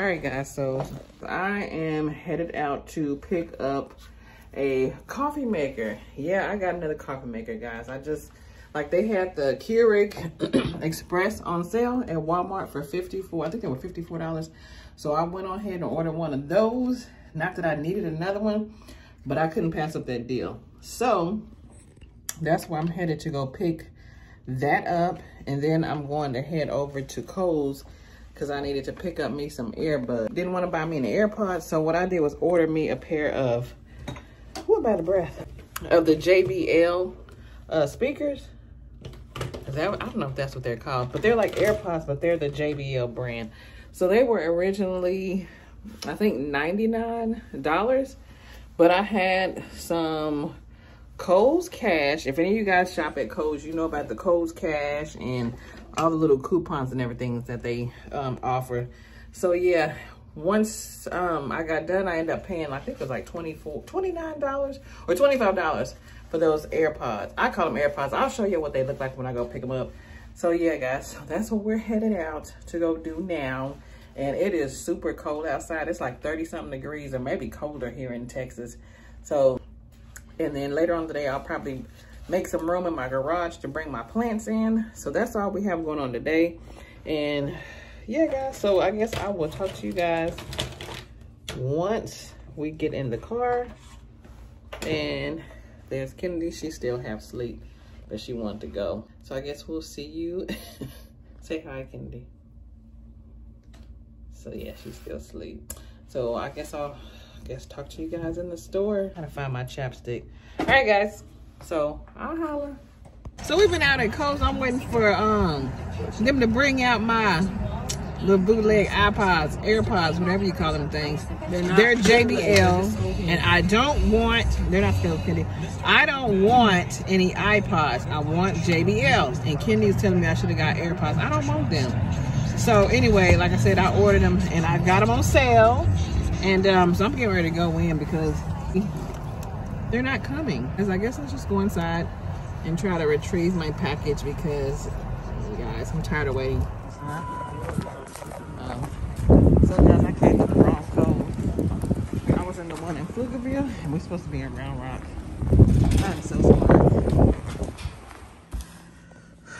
right, guys, so I am headed out to pick up a coffee maker. Yeah, I got another coffee maker, guys. I just, like, they had the Keurig Express on sale at Walmart for I think they were $54. So I went on ahead and ordered one of those. Not that I needed another one, but I couldn't pass up that deal. So that's where I'm headed to go pick that up. And then I'm going to head over to Kohl's because I needed to pick up me some earbuds. Didn't want to buy me an AirPods, so what I did was order me a pair of, what about the breath? Of the JBL speakers. I don't know if that's what they're called, but they're like AirPods, but they're the JBL brand. So they were originally, I think, $99, but I had some Kohl's Cash. If any of you guys shop at Kohl's, you know about the Kohl's Cash and all the little coupons and everything that they offer. So yeah, once I got done, I ended up paying, I think it was like $29 or $25 for those AirPods. I call them AirPods. I'll show you what they look like when I go pick them up. So yeah, guys, that's what we're headed out to go do now. And it is super cold outside. It's like 30-something degrees or maybe colder here in Texas. So, and then later on today, I'll probably make some room in my garage to bring my plants in. So that's all we have going on today. And yeah, guys, so I guess I will talk to you guys once we get in the car. And there's Kennedy. She still have sleep, but she wanted to go. So I guess we'll see you. Say hi, Kennedy. So yeah, she's still asleep. So I guess I'll talk to you guys in the store. Gotta find my chapstick. All right, guys. So I'll holler. So we've been out at Kohl's. I'm waiting for them to bring out my little bootleg iPods, AirPods, whatever you call them things. They're JBL, and I don't want, they're not still Kenny. I don't want any iPods. I want JBLs. And Kenny's telling me I should have got AirPods. I don't want them. So anyway, like I said, I ordered them and I got them on sale. And so I'm getting ready to go in because they're not coming. Because I guess I'll just go inside and try to retrieve my package because, you guys, I'm tired of waiting. So guys, I came to the wrong code. I was in the one in Pflugerville and we're supposed to be in Round Rock. I'm so smart.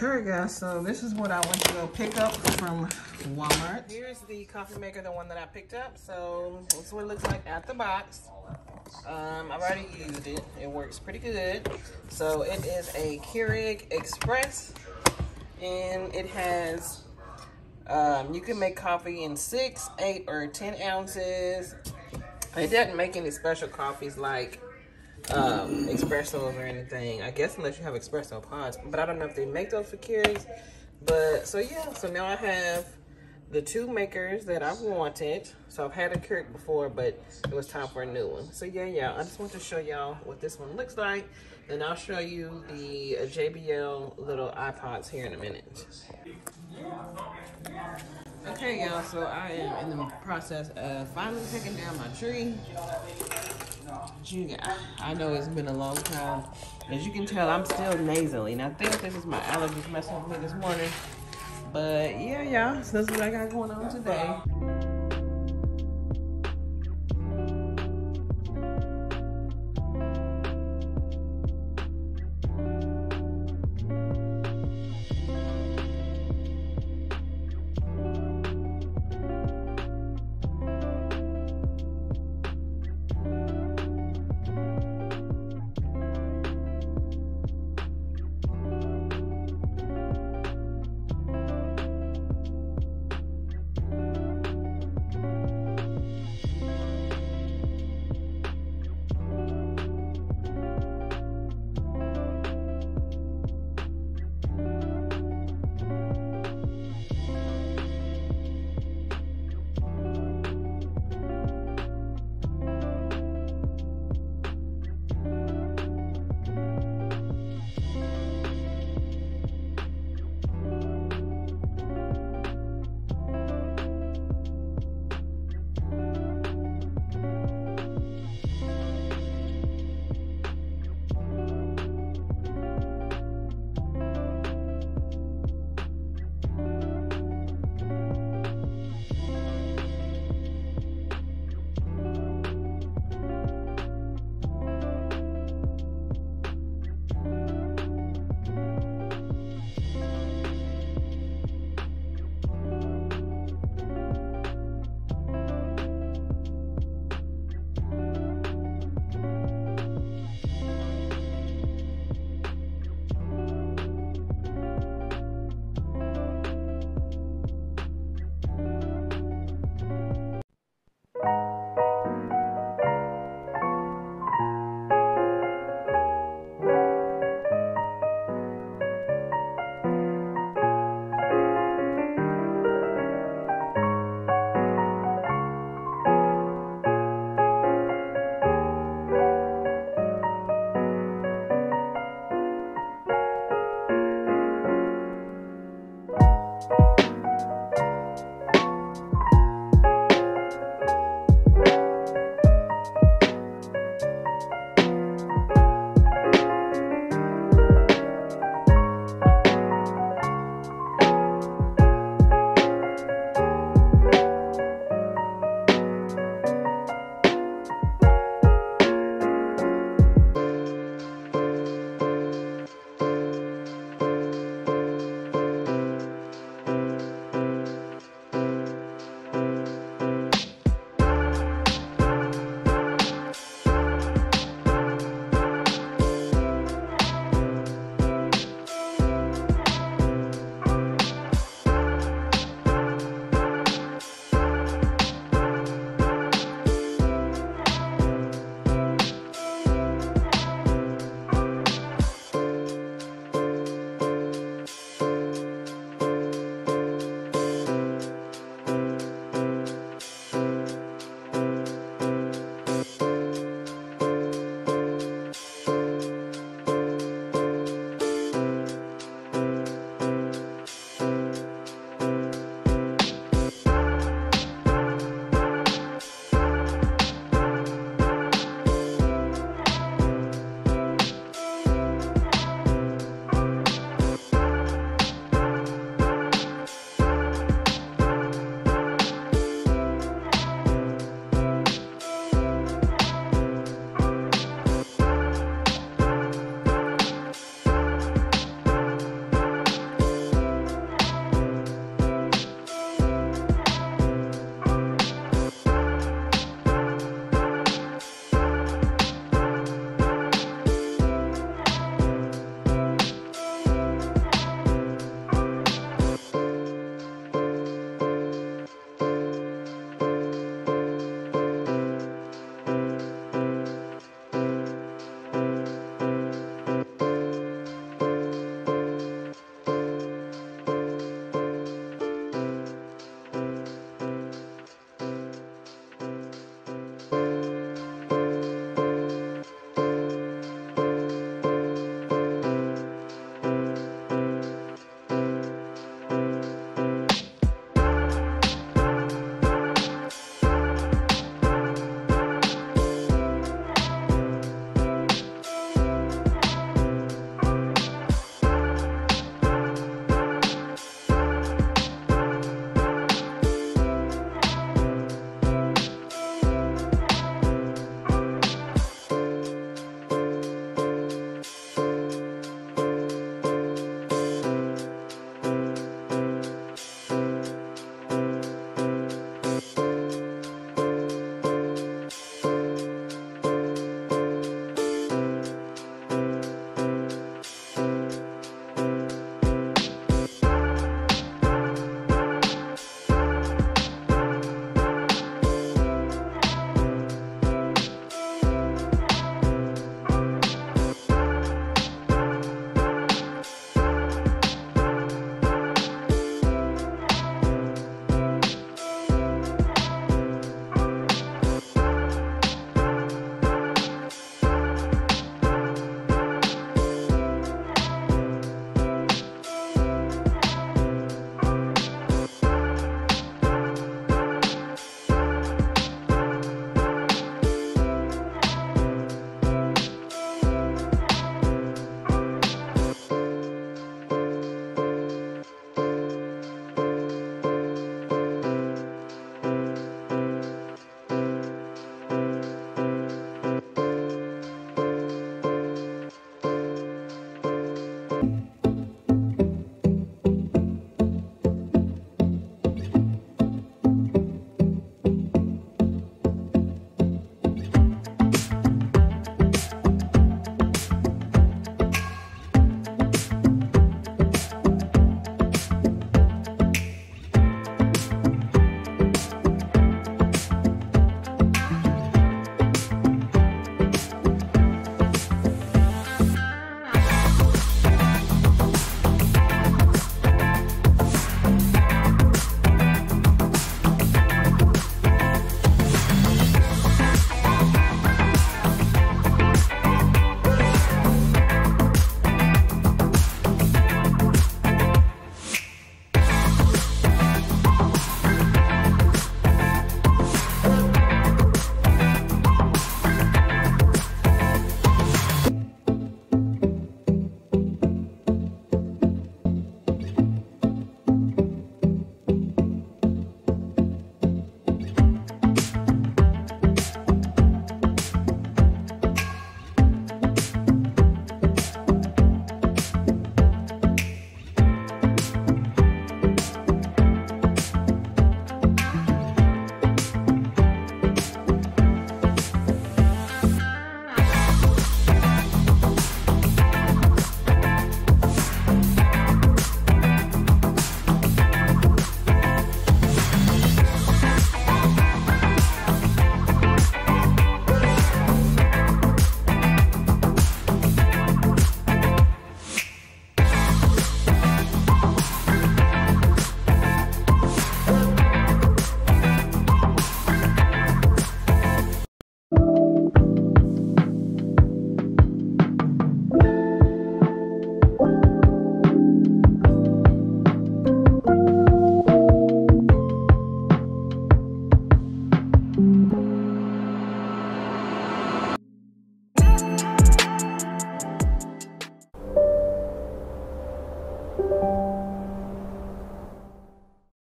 Alright guys, so this is what I went to go pick up from Walmart. Here's the coffee maker, the one that I picked up. So this is what it looks like at the box. I've already used it. It works pretty good. So it is a Keurig Express, and it has, you can make coffee in 6, 8, or 10 ounces. It doesn't make any special coffees like espressos or anything, I guess, unless you have espresso pods, but I don't know if they make those for Keurigs. But so yeah, so now I have the 2 makers that I've wanted. So I've had a Keurig before, but it was time for a new one. So yeah, I just want to show y'all what this one looks like, and I'll show you the JBL little iPods here in a minute. Okay, y'all, so I am in the process of finally taking down my tree. I know it's been a long time. As you can tell, I'm still nasally, and I think this is my allergies messing with me this morning. But yeah, y'all, so that's what I got going on today.